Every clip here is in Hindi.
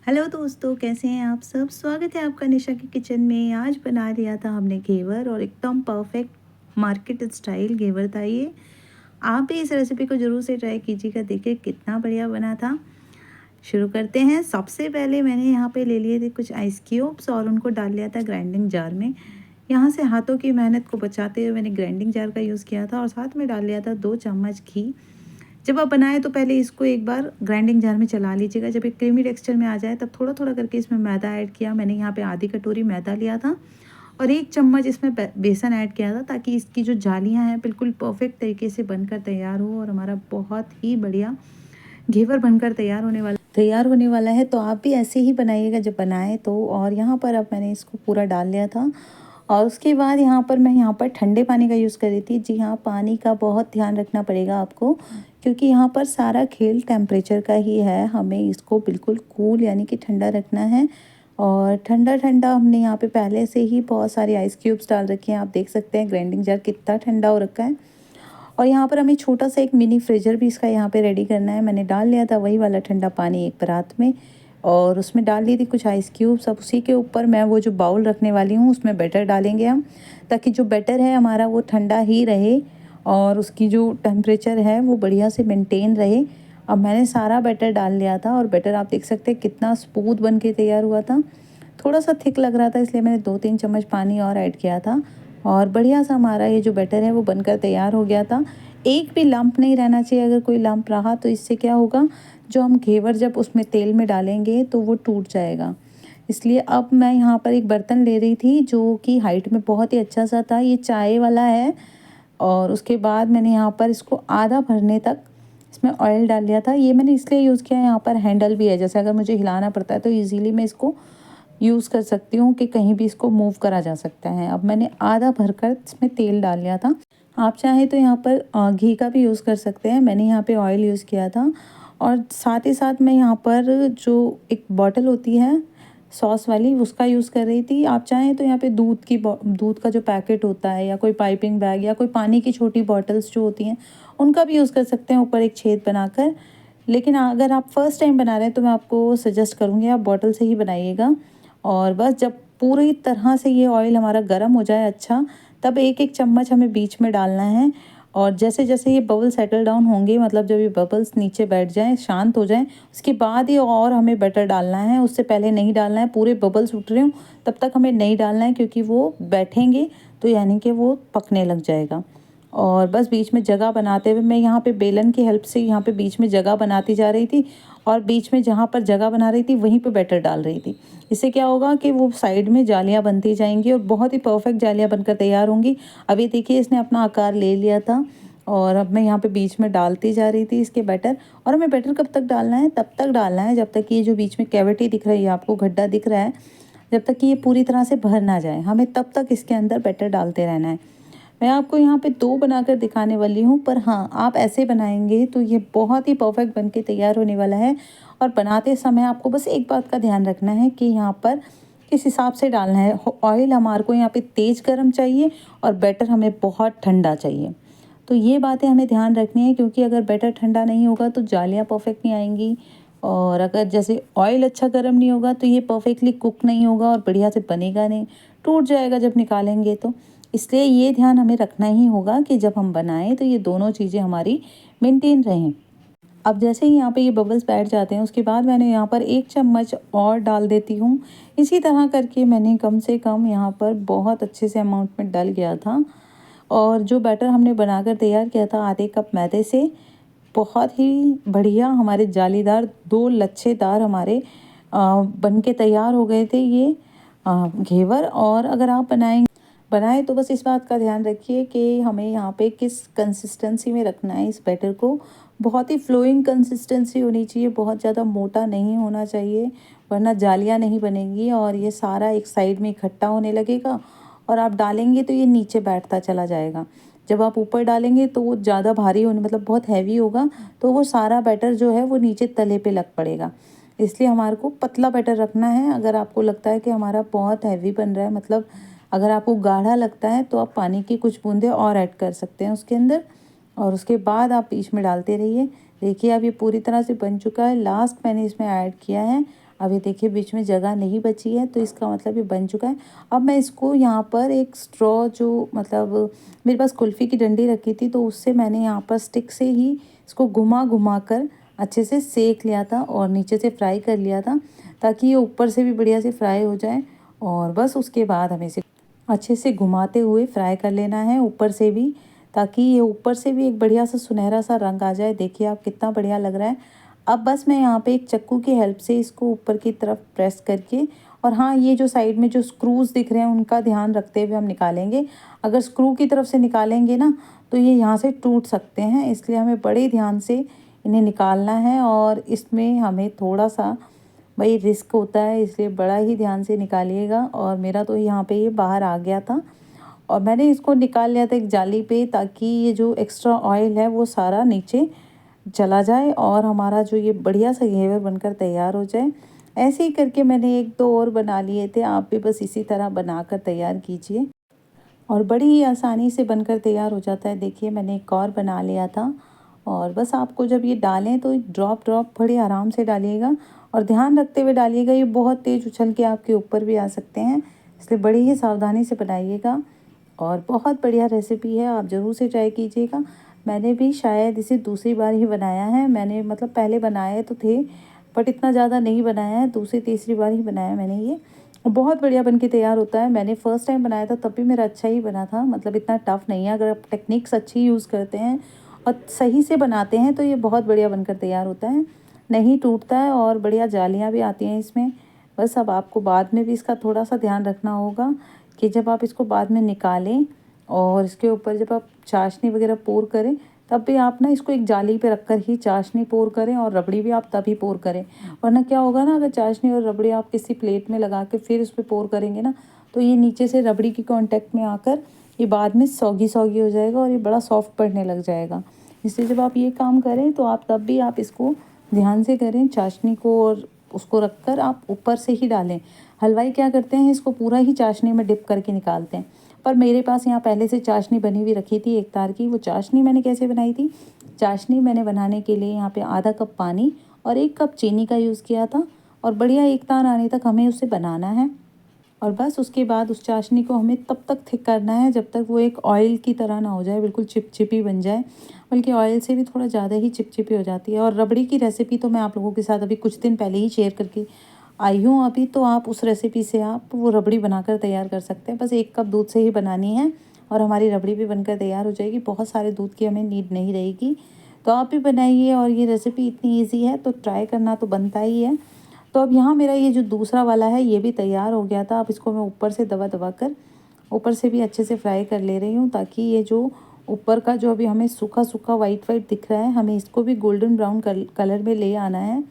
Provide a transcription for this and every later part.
हेलो दोस्तों, कैसे हैं आप सब। स्वागत है आपका निशा की किचन में। आज बना लिया था हमने घेवर और एकदम परफेक्ट मार्केट स्टाइल घेवर था ये। आप भी इस रेसिपी को ज़रूर से ट्राई कीजिएगा, देखिए कितना बढ़िया बना था। शुरू करते हैं। सबसे पहले मैंने यहाँ पे ले लिए थे कुछ आइस क्यूब्स और उनको डाल लिया था ग्राइंडिंग जार में। यहाँ से हाथों की मेहनत को बचाते हुए मैंने ग्राइंडिंग जार का यूज़ किया था और साथ में डाल लिया था 2 चम्मच घी। जब आप बनाएं तो पहले इसको एक बार ग्राइंडिंग जार में चला लीजिएगा। जब एक क्रीमी टेक्सचर में आ जाए तब थोड़ा थोड़ा करके इसमें मैदा ऐड किया। मैंने यहाँ पे आधी कटोरी मैदा लिया था और 1 चम्मच इसमें बेसन ऐड किया था, ताकि इसकी जो जालियाँ हैं बिल्कुल परफेक्ट तरीके से बनकर तैयार हो और हमारा बहुत ही बढ़िया घेवर बनकर तैयार होने वाला है। तो आप भी ऐसे ही बनाइएगा जब बनाएं तो। और यहाँ पर अब मैंने इसको पूरा डाल लिया था और उसके बाद यहाँ पर ठंडे पानी का यूज़ कर रही थी। जी हाँ, पानी का बहुत ध्यान रखना पड़ेगा आपको, क्योंकि यहाँ पर सारा खेल टेम्परेचर का ही है। हमें इसको बिल्कुल कूल यानी कि ठंडा रखना है। और ठंडा ठंडा हमने यहाँ पे पहले से ही बहुत सारे आइस क्यूब्स डाल रखे हैं। आप देख सकते हैं ग्राइंडिंग जार कितना ठंडा हो रखा है। और यहाँ पर हमें छोटा सा एक मिनी फ्रीजर भी इसका यहाँ पे रेडी करना है। मैंने डाल लिया था वही वाला ठंडा पानी एक परात में और उसमें डाल दी थी कुछ आइस क्यूब्स। अब उसी के ऊपर मैं वो जो बाउल रखने वाली हूँ उसमें बैटर डालेंगे हम, ताकि जो बैटर है हमारा वो ठंडा ही रहे और उसकी जो टेम्परेचर है वो बढ़िया से मेंटेन रहे। अब मैंने सारा बैटर डाल लिया था और बैटर आप देख सकते हैं कितना स्मूथ बन के तैयार हुआ था। थोड़ा सा थिक लग रहा था, इसलिए मैंने 2-3 चम्मच पानी और ऐड किया था और बढ़िया सा हमारा ये जो बैटर है वो बनकर तैयार हो गया था। एक भी लंप नहीं रहना चाहिए। अगर कोई लंप रहा तो इससे क्या होगा, जो हम घेवर जब उसमें तेल में डालेंगे तो वो टूट जाएगा। इसलिए अब मैं यहाँ पर एक बर्तन ले रही थी जो कि हाइट में बहुत ही अच्छा सा था। ये चाय वाला है और उसके बाद मैंने यहाँ पर इसको आधा भरने तक इसमें ऑयल डाल लिया था। ये मैंने इसलिए यूज़ किया, यहाँ पर हैंडल भी है, जैसे अगर मुझे हिलाना पड़ता है तो ईज़िली मैं इसको यूज़ कर सकती हूँ कि कहीं भी इसको मूव करा जा सकता है। अब मैंने आधा भरकर इसमें तेल डाल लिया था। आप चाहें तो यहाँ पर घी का भी यूज़ कर सकते हैं। मैंने यहाँ पे ऑयल यूज़ किया था और साथ ही साथ मैं यहाँ पर जो एक बॉटल होती है सॉस वाली उसका यूज़ कर रही थी। आप चाहें तो यहाँ पे दूध का जो पैकेट होता है या कोई पाइपिंग बैग या कोई पानी की छोटी बॉटल्स जो होती हैं उनका भी यूज़ कर सकते हैं, ऊपर एक छेद बनाकर। लेकिन अगर आप फर्स्ट टाइम बना रहे हैं तो मैं आपको सजेस्ट करूँगी आप बॉटल से ही बनाइएगा। और बस जब पूरी तरह से ये ऑयल हमारा गर्म हो जाए अच्छा, तब एक एक चम्मच हमें बीच में डालना है। और जैसे जैसे ये बबल सेटल डाउन होंगे, मतलब जब ये बबल्स नीचे बैठ जाएं, शांत हो जाएं, उसके बाद ही और हमें बटर डालना है। उससे पहले नहीं डालना है। पूरे बबल्स उठ रहे हो तब तक हमें नहीं डालना है, क्योंकि वो बैठेंगे तो यानी कि वो पकने लग जाएगा। और बस बीच में जगह बनाते हुए मैं यहाँ पे बेलन की हेल्प से यहाँ पे बीच में जगह बनाती जा रही थी और बीच में जहाँ पर जगह बना रही थी वहीं पे बैटर डाल रही थी। इससे क्या होगा कि वो साइड में जालियाँ बनती जाएंगी और बहुत ही परफेक्ट जालियाँ बनकर तैयार होंगी। अब ये देखिए इसने अपना आकार ले लिया था और अब मैं यहाँ पे बीच में डालती जा रही थी इसके बैटर। और हमें बैटर कब तक डालना है, तब तक डालना है जब तक कि ये जो बीच में कैविटी दिख रही है आपको, गड्ढा दिख रहा है, जब तक कि ये पूरी तरह से भर ना जाए, हमें तब तक इसके अंदर बैटर डालते रहना है। मैं आपको यहाँ पे 2 बनाकर दिखाने वाली हूँ, पर हाँ, आप ऐसे बनाएंगे तो ये बहुत ही परफेक्ट बन के तैयार होने वाला है। और बनाते समय आपको बस एक बात का ध्यान रखना है कि यहाँ पर किस हिसाब से डालना है। ऑयल हमारे को यहाँ पे तेज़ गर्म चाहिए और बैटर हमें बहुत ठंडा चाहिए। तो ये बातें हमें ध्यान रखनी है, क्योंकि अगर बैटर ठंडा नहीं होगा तो जालियाँ परफेक्ट नहीं आएंगी। और अगर जैसे ऑयल अच्छा गर्म नहीं होगा तो ये परफेक्टली कुक नहीं होगा और बढ़िया से बनेगा नहीं, टूट जाएगा जब निकालेंगे तो। इसलिए ये ध्यान हमें रखना ही होगा कि जब हम बनाएं तो ये दोनों चीज़ें हमारी मेंटेन रहें। अब जैसे ही यहाँ पे ये बबल्स बैठ जाते हैं उसके बाद मैंने यहाँ पर 1 चम्मच और डाल देती हूँ। इसी तरह करके मैंने कम से कम यहाँ पर बहुत अच्छे से अमाउंट में डल गया था। और जो बैटर हमने बनाकर तैयार किया था आधे कप मैदे से, बहुत ही बढ़िया हमारे जालीदार 2 लच्छेदार हमारे बन के तैयार हो गए थे ये घेवर। और अगर आप बनाएं तो बस इस बात का ध्यान रखिए कि हमें यहाँ पे किस कंसिस्टेंसी में रखना है इस बैटर को। बहुत ही फ्लोइंग कंसिस्टेंसी होनी चाहिए, बहुत ज़्यादा मोटा नहीं होना चाहिए, वरना जालियाँ नहीं बनेंगी और ये सारा एक साइड में इकट्ठा होने लगेगा और आप डालेंगे तो ये नीचे बैठता चला जाएगा। जब आप ऊपर डालेंगे तो वो ज़्यादा भारी होने, मतलब बहुत हैवी होगा, तो वो सारा बैटर जो है वो नीचे तले पे लग पड़ेगा। इसलिए हमारे को पतला बैटर रखना है। अगर आपको लगता है कि हमारा बहुत हैवी बन रहा है, मतलब अगर आपको गाढ़ा लगता है, तो आप पानी की कुछ बूंदें और ऐड कर सकते हैं उसके अंदर और उसके बाद आप बीच में डालते रहिए। देखिए अब ये पूरी तरह से बन चुका है। लास्ट मैंने इसमें ऐड किया है अब ये देखिए बीच में जगह नहीं बची है, तो इसका मतलब ये बन चुका है। अब मैं इसको यहाँ पर एक स्ट्रॉ जो मतलब मेरे पास कुल्फ़ी की डंडी रखी थी, तो उससे मैंने यहाँ पर स्टिक से ही इसको घुमा घुमा कर अच्छे से सेक लिया था और नीचे से फ्राई कर लिया था, ताकि ये ऊपर से भी बढ़िया से फ्राई हो जाए। और बस उसके बाद हमें इसे अच्छे से घुमाते हुए फ्राई कर लेना है ऊपर से भी, ताकि ये ऊपर से भी एक बढ़िया सा सुनहरा सा रंग आ जाए। देखिए आप कितना बढ़िया लग रहा है। अब बस मैं यहाँ पे एक चक्कू की हेल्प से इसको ऊपर की तरफ प्रेस करके, और हाँ, ये जो साइड में जो स्क्रूज़ दिख रहे हैं उनका ध्यान रखते हुए हम निकालेंगे। अगर स्क्रू की तरफ से निकालेंगे ना, तो ये यहाँ से टूट सकते हैं, इसलिए हमें बड़े ध्यान से इन्हें निकालना है। और इसमें हमें थोड़ा सा भाई रिस्क होता है, इसलिए बड़ा ही ध्यान से निकालिएगा। और मेरा तो यहाँ पे ये बाहर आ गया था और मैंने इसको निकाल लिया था एक जाली पे, ताकि ये जो एक्स्ट्रा ऑयल है वो सारा नीचे चला जाए और हमारा जो ये बढ़िया सा घेवर बनकर तैयार हो जाए। ऐसे ही करके मैंने एक दो और बना लिए थे, आप भी बस इसी तरह बनाकर तैयार कीजिए और बड़ी ही आसानी से बनकर तैयार हो जाता है। देखिए मैंने एक और बना लिया था। और बस आपको जब ये डालें तो ड्रॉप ड्रॉप बड़े आराम से डालिएगा और ध्यान रखते हुए डालिएगा, ये बहुत तेज़ उछल के आपके ऊपर भी आ सकते हैं, इसलिए बड़ी ही सावधानी से बनाइएगा। और बहुत बढ़िया रेसिपी है, आप ज़रूर से ट्राई कीजिएगा। मैंने भी शायद इसे दूसरी बार ही बनाया है, मैंने मतलब पहले बनाए तो थे बट इतना ज़्यादा नहीं बनाया है, दूसरी तीसरी बार ही बनाया मैंने ये। बहुत बढ़िया बन के तैयार होता है। मैंने फ़र्स्ट टाइम बनाया था तब भी मेरा अच्छा ही बना था, मतलब इतना टफ़ नहीं है। अगर आप टेक्निक्स अच्छी यूज़ करते हैं और सही से बनाते हैं तो ये बहुत बढ़िया बनकर तैयार होता है, नहीं टूटता है और बढ़िया जालियाँ भी आती हैं इसमें। बस अब आपको बाद में भी इसका थोड़ा सा ध्यान रखना होगा कि जब आप इसको बाद में निकालें और इसके ऊपर जब आप चाशनी वगैरह पोर करें, तब भी आप ना इसको एक जाली पे रख कर ही चाशनी पोर करें और रबड़ी भी आप तभी पोर करें। वरना क्या होगा ना, अगर चाशनी और रबड़ी आप किसी प्लेट में लगा के फिर उस पर पोर करेंगे ना, तो ये नीचे से रबड़ी की कांटेक्ट में आकर ये बाद में सौगी सौगी हो जाएगा और ये बड़ा सॉफ्ट पड़ने लग जाएगा। इसलिए जब आप ये काम करें तो आप तब भी आप इसको ध्यान से करें, चाशनी को और उसको रख कर आप ऊपर से ही डालें। हलवाई क्या करते हैं, इसको पूरा ही चाशनी में डिप करके निकालते हैं, पर मेरे पास यहाँ पहले से चाशनी बनी हुई रखी थी एक तार की। वो चाशनी मैंने कैसे बनाई थी, चाशनी मैंने बनाने के लिए यहाँ पे आधा कप पानी और 1 कप चीनी का यूज़ किया था और बढ़िया एक तार आने तक हमें उसे बनाना है। और बस उसके बाद उस चाशनी को हमें तब तक थिक करना है जब तक वो एक ऑयल की तरह ना हो जाए, बिल्कुल चिपचिपी बन जाए, बल्कि ऑयल से भी थोड़ा ज़्यादा ही चिपचिपी हो जाती है। और रबड़ी की रेसिपी तो मैं आप लोगों के साथ अभी कुछ दिन पहले ही शेयर करके आई हूँ अभी, तो आप उस रेसिपी से आप वो रबड़ी बनाकर तैयार कर सकते हैं। बस 1 कप दूध से ही बनानी है और हमारी रबड़ी भी बनकर तैयार हो जाएगी, बहुत सारे दूध की हमें नीड नहीं रहेगी। तो आप भी बनाइए और ये रेसिपी इतनी ईजी है तो ट्राई करना तो बनता ही है। तो अब यहाँ मेरा ये जो दूसरा वाला है ये भी तैयार हो गया था। अब इसको मैं ऊपर से दबा दबा कर ऊपर से भी अच्छे से फ्राई कर ले रही हूँ, ताकि ये जो ऊपर का जो अभी हमें सूखा सूखा वाइट वाइट दिख रहा है, हमें इसको भी गोल्डन ब्राउन कलर में ले आना है।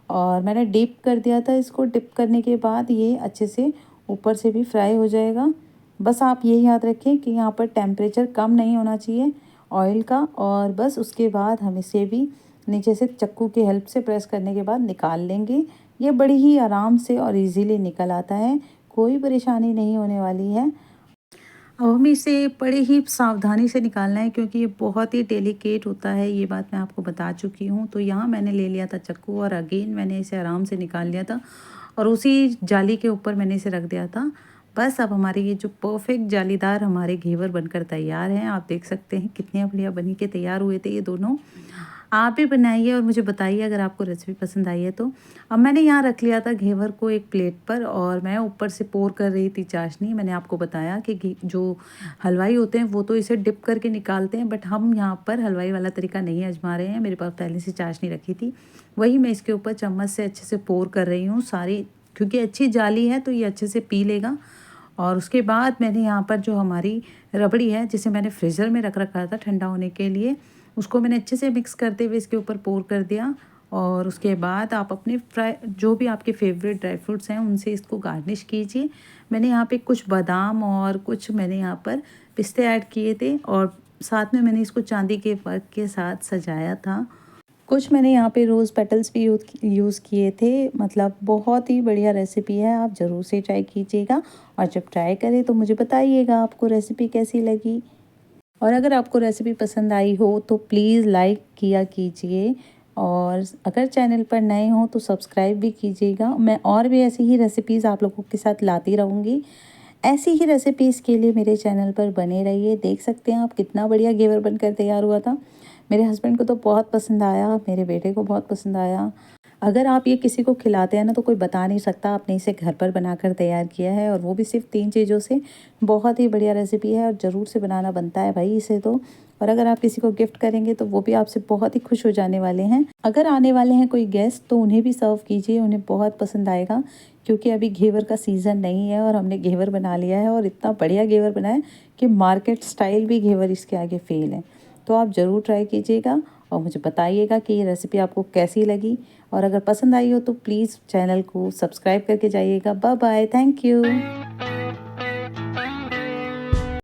और मैंने डिप कर दिया था इसको, डिप करने के बाद ये अच्छे से ऊपर से भी फ्राई हो जाएगा। बस आप ये याद रखें कि यहाँ पर टेम्परेचर कम नहीं होना चाहिए ऑयल का। और बस उसके बाद हम इसे भी नीचे से चक्कू की हेल्प से प्रेस करने के बाद निकाल लेंगे। ये बड़ी ही आराम से और इजीली निकल आता है, कोई परेशानी नहीं होने वाली है। अब हमें इसे बड़े ही सावधानी से निकालना है, क्योंकि ये बहुत ही डेलिकेट होता है, ये बात मैं आपको बता चुकी हूँ। तो यहाँ मैंने ले लिया था चक्कू और अगेन मैंने इसे आराम से निकाल लिया था और उसी जाली के ऊपर मैंने इसे रख दिया था। बस अब हमारे ये जो परफेक्ट जालीदार हमारे घेवर बनकर तैयार हैं, आप देख सकते हैं कितने बढ़िया बनी के तैयार हुए थे ये दोनों। आप भी बनाइए और मुझे बताइए अगर आपको रेसिपी पसंद आई है तो। अब मैंने यहाँ रख लिया था घेवर को एक प्लेट पर और मैं ऊपर से पोर कर रही थी चाशनी। मैंने आपको बताया कि जो हलवाई होते हैं वो तो इसे डिप करके निकालते हैं, बट हम यहाँ पर हलवाई वाला तरीका नहीं आजमा रहे हैं। मेरे पास पहले से चाशनी रखी थी, वही मैं इसके ऊपर चम्मच से अच्छे से पोर कर रही हूँ सारी, क्योंकि अच्छी जाली है तो ये अच्छे से पी लेगा। और उसके बाद मैंने यहाँ पर जो हमारी रबड़ी है, जिसे मैंने फ्रीज़र में रख रखा था ठंडा होने के लिए, उसको मैंने अच्छे से मिक्स करते हुए इसके ऊपर पोर कर दिया। और उसके बाद आप अपने जो भी आपके फेवरेट ड्राई फ्रूट्स हैं उनसे इसको गार्निश कीजिए। मैंने यहाँ पे कुछ बादाम और कुछ मैंने यहाँ पर पिस्ते ऐड किए थे और साथ में मैंने इसको चांदी के वर्क के साथ सजाया था। कुछ मैंने यहाँ पे रोज़ पेटल्स भी यूज़ किए थे। मतलब बहुत ही बढ़िया रेसिपी है, आप ज़रूर से ट्राई कीजिएगा और जब ट्राई करें तो मुझे बताइएगा आपको रेसिपी कैसी लगी। और अगर आपको रेसिपी पसंद आई हो तो प्लीज़ लाइक किया कीजिए, और अगर चैनल पर नए हों तो सब्सक्राइब भी कीजिएगा। मैं और भी ऐसी ही रेसिपीज़ आप लोगों के साथ लाती रहूँगी। ऐसी ही रेसिपीज़ के लिए मेरे चैनल पर बने रहिए। देख सकते हैं आप कितना बढ़िया घेवर बनकर तैयार हुआ था। मेरे हस्बैंड को तो बहुत पसंद आया, मेरे बेटे को बहुत पसंद आया। अगर आप ये किसी को खिलाते हैं ना तो कोई बता नहीं सकता आपने इसे घर पर बनाकर तैयार किया है, और वो भी सिर्फ 3 चीज़ों से। बहुत ही बढ़िया रेसिपी है और ज़रूर से बनाना बनता है भाई इसे तो। और अगर आप किसी को गिफ्ट करेंगे तो वो भी आपसे बहुत ही खुश हो जाने वाले हैं। अगर आने वाले हैं कोई गेस्ट तो उन्हें भी सर्व कीजिए, उन्हें बहुत पसंद आएगा। क्योंकि अभी घेवर का सीज़न नहीं है और हमने घेवर बना लिया है, और इतना बढ़िया घेवर बना है कि मार्केट स्टाइल भी घेवर इसके आगे फेल है। तो आप ज़रूर ट्राई कीजिएगा और मुझे बताइएगा कि ये रेसिपी आपको कैसी लगी। और अगर पसंद आई हो तो प्लीज़ चैनल को सब्सक्राइब करके जाइएगा। Bye bye, thank you.